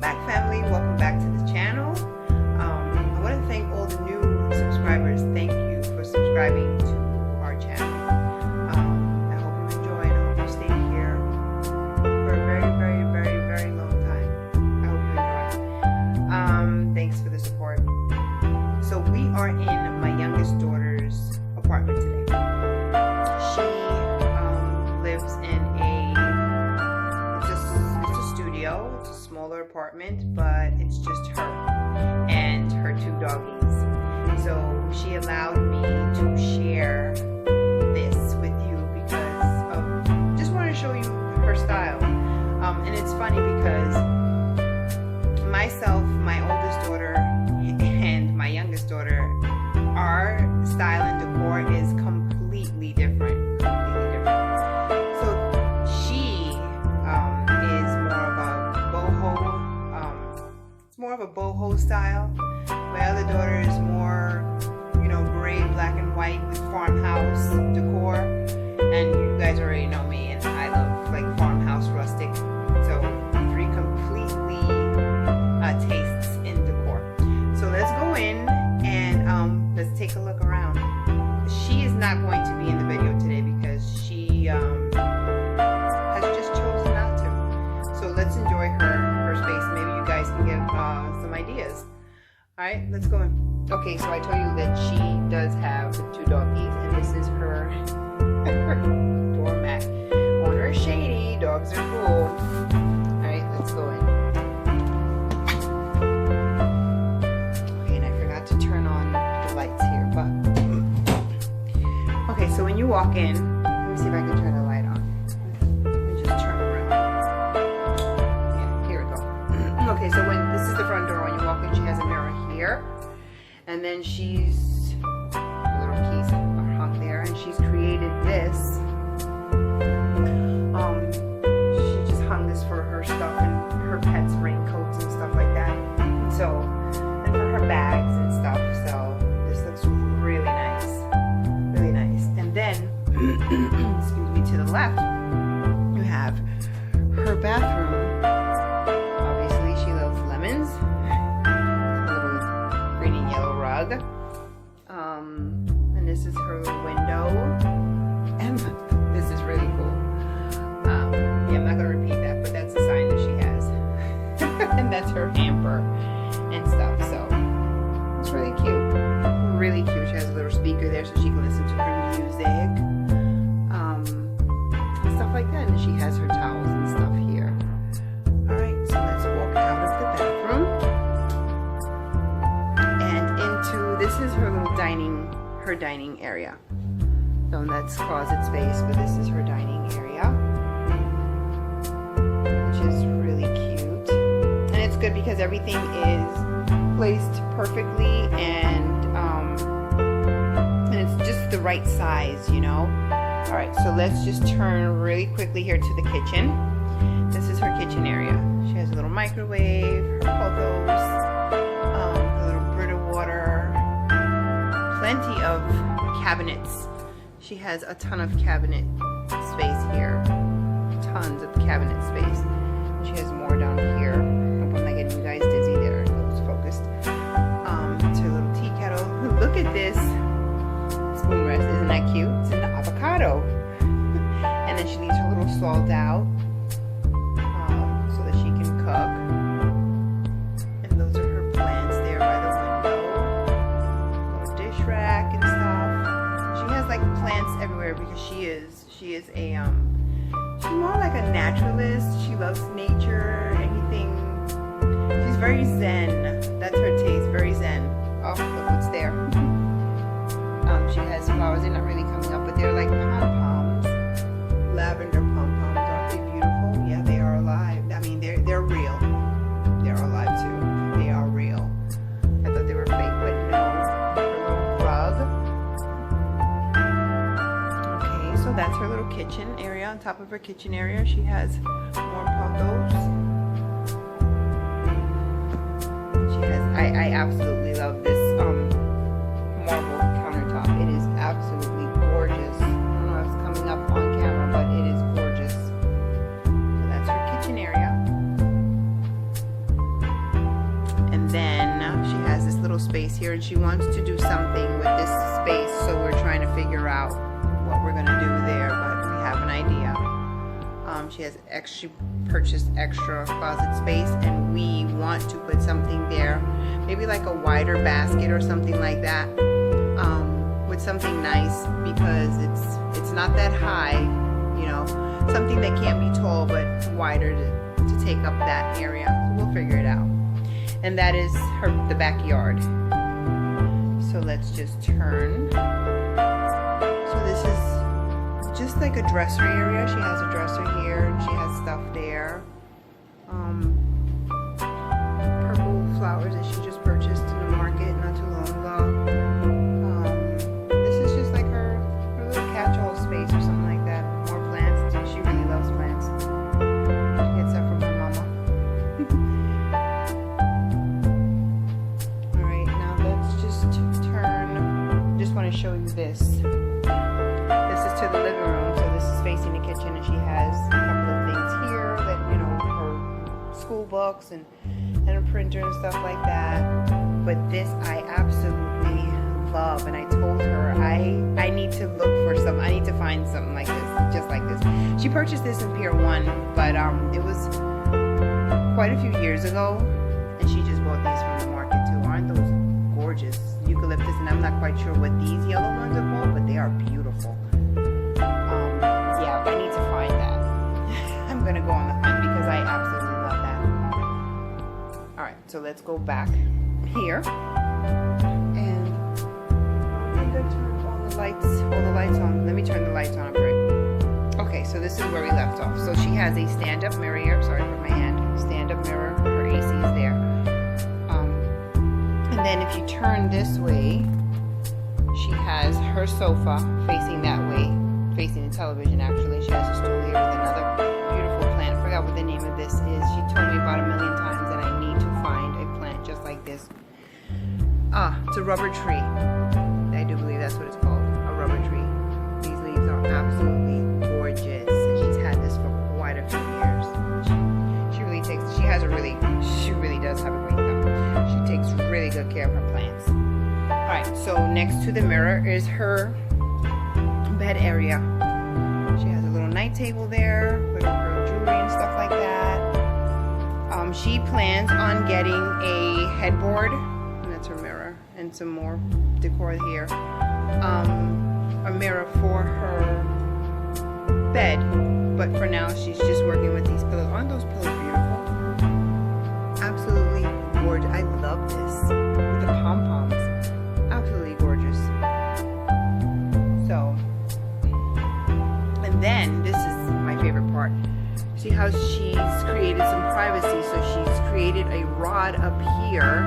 back, family. Welcome back to the channel. I want to thank all the new subscribers. Thank you for subscribing to our channel. I hope you enjoy and I hope you stay here for a very, very, very, very long time. I hope you enjoy. Thanks for the support. So we are in my youngest daughter's apartment today. She lives in it's a studio. It's a smaller apartment, but it's just her and her 2 doggies. So she allowed me to share this with you because of just want to show you her style. And it's funny because myself, my oldest daughter, and my youngest daughter, our style and decor is completely different. So she is more of a boho. It's more of a boho style. My other daughter is more, gray, black and white with farmhouse decor. And you guys already know me, and I love like farmhouse rustic. So 3 completely tastes in decor. So let's go in and let's take a look around. She is not going to be in the video today because she has just chosen not to. So let's enjoy her space. Maybe you guys can get some ideas. All right, let's go in. Okay, so I told you that she does have 2 doggies, and this is her doormat. On her shady, dogs are cool. All right, let's go in. Okay, and I forgot to turn on the lights here, but okay. So when you walk in, let me see if I can turn the light on. Let me just turn around. Yeah, here we go. Okay, so when this is the front door, when you walk in, she has a mirror here. And then the little keys are hung there, and she's created this. She just hung this for her stuff and her pets' raincoats and stuff like that. So, and for her bags and stuff. So this looks really nice, really nice. And then, excuse me, to the left, you have her bathroom. Obviously, she loves lemons. And this is her window, and this is really cool. Yeah, I'm not gonna repeat that, but that's a sign that she has. And that's her hamper and stuff. So it's really cute, really cute. She has a little speaker there so she can listen to her music, and stuff like that. And she has her towels and stuff here. All right, so let's walk out of the bathroom. This is her little dining area. So that's closet space, but this is her dining area, which is really cute. And it's good because everything is placed perfectly, and it's just the right size, All right, so let's just turn really quickly here to the kitchen. This is her kitchen area. She has a little microwave, her pothos, plenty of cabinets. She has a ton of cabinet space here. Tons of cabinet space. She has more down here. Hope I'm not getting you guys dizzy there. It was focused. It's her little tea kettle. Look at this spoon rest. Isn't that cute? It's an avocado. And then she leaves her little salt out so that she can cook. Rack and stuff. She has like plants everywhere because she is a she's more like a naturalist. She loves nature, anything. She's very zen. That's her taste, very zen. Oh, look what's there. She has flowers. They're not really coming up, but they're like pom-poms, lavender pom-poms. Aren't they beautiful? Yeah, they are alive. I mean, they're real. They're alive too. They are real. I thought they were fake, but no. Okay, so that's her little kitchen area. On top of her kitchen area, she has more pothos. She has. I absolutely love this marble countertop. It is absolutely gorgeous. I don't know if it's coming up on camera, but it is gorgeous. So that's her kitchen area. space here, and she wants to do something with this space, so we're trying to figure out what we're gonna do there, but we have an idea. She purchased extra closet space, and we want to put something there, maybe like a wider basket or something like that, with something nice, because it's not that high, you know, something that can't be tall but wider to take up that area. So we'll figure it out. And that is the backyard. So let's just turn. So this is just like a dresser area. She has a dresser here, and she has stuff there. Purple flowers that she just purchased in the market not too long ago. This is just like her little catch-all space or something like that. More plants. She really loves plants. She gets that from her mama. Alright, now let's just turn. Just want to show you this. This is to the living room, so this is facing the kitchen, and she has a couple of things here that, you know, her school books and a printer and stuff like that. But this I absolutely love, and I told her I need to look for some. I need to find something like this, just like this. She purchased this in Pier 1, but it was quite a few years ago, and she just bought these from the market too. Aren't those gorgeous? Eucalyptus, and I'm not quite sure what these yellow ones are called, but they are beautiful. Yeah, I need to find that. I'm gonna go on the hunt because I absolutely love that. Alright, so let's go back here. And I think I turned all the lights on. Let me turn the lights on first. Okay, so this is where we left off. So she has a stand-up mirror here. Sorry for my hand. Stand-up mirror. Her AC is there. And then if you turn this way, she has her sofa facing that way, facing the television actually. She has a stool here with another beautiful plant. I forgot what the name of this is. She told me about 1,000,000 times that I need to find a plant just like this. It's a rubber tree. I do believe that's what it's called, a rubber tree. These leaves are absolutely gorgeous, and she's had this for quite a few years. She really does have a great thumb. She takes really good care of her plants. Alright, so next to the mirror is her bed area. She has a little night table there with her jewelry and stuff like that. She plans on getting a headboard, and that's her mirror, and some more decor here. A mirror for her bed, but for now she's just working with these pillows. Aren't those pillows beautiful? Absolutely gorgeous. I love this. With the pom-poms. Absolutely gorgeous. So, and then this is my favorite part. See how she's created some privacy. So she's created a rod up here,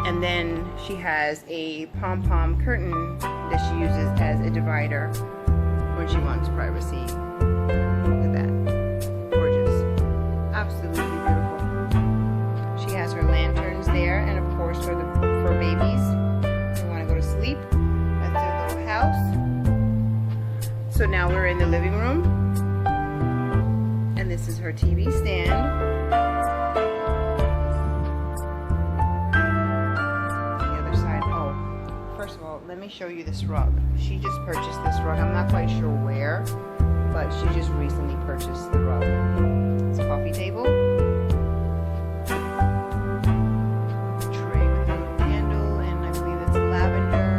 and then she has a pom-pom curtain that she uses as a divider when she wants privacy. Look at that. Gorgeous. Absolutely beautiful. She has her lanterns there, and of course for babies. They want to go to sleep. That's their little house. So now we're in the living room, and this is her TV stand. First of all, let me show you this rug. She just purchased this rug. I'm not quite sure where, but she just recently purchased the rug. It's a coffee table. A tray with a little candle, and I believe it's lavender.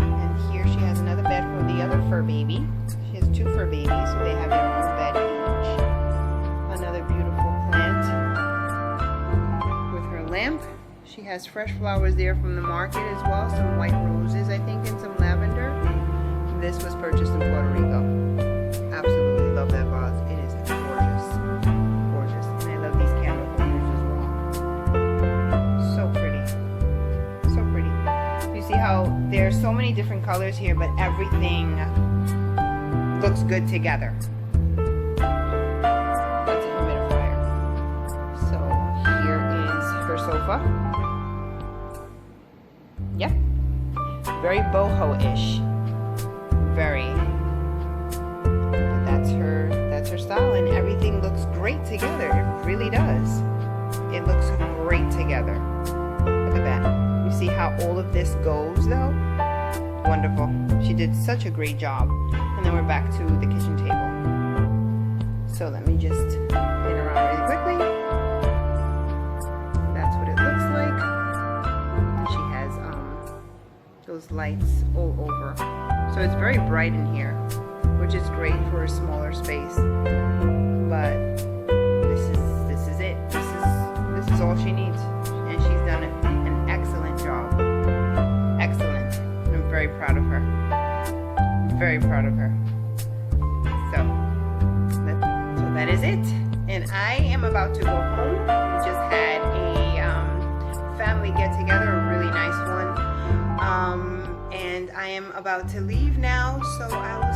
And here she has another bed for the other fur baby. She has 2 fur babies, so they have their own bed each. Another beautiful plant. Lamp. She has fresh flowers there from the market as well. Some white roses, I think, and some lavender. This was purchased in Puerto Rico. Absolutely love that vase. It is gorgeous. Gorgeous. And I love these candle holders as well. So pretty. So pretty. You see how there's so many different colors here, but everything looks good together. That's a humidifier. So here is her sofa. Yep. Very boho-ish. Very. But that's her style, and everything looks great. great together. It really does. It looks great together. Look at that. You see how all of this goes though? Wonderful. She did such a great job. And then we're back to the kitchen table. So let me just spin around really quickly. That's what it looks like. She has those lights all over. So it's very bright in here, which is great for a smaller space. But this is it. This is all she needs. And she's done an excellent job. Excellent. I'm very proud of her. Very proud of her. So that is it. And I am about to go home. We just had a family get together, a really nice one. And I am about to leave now, so I will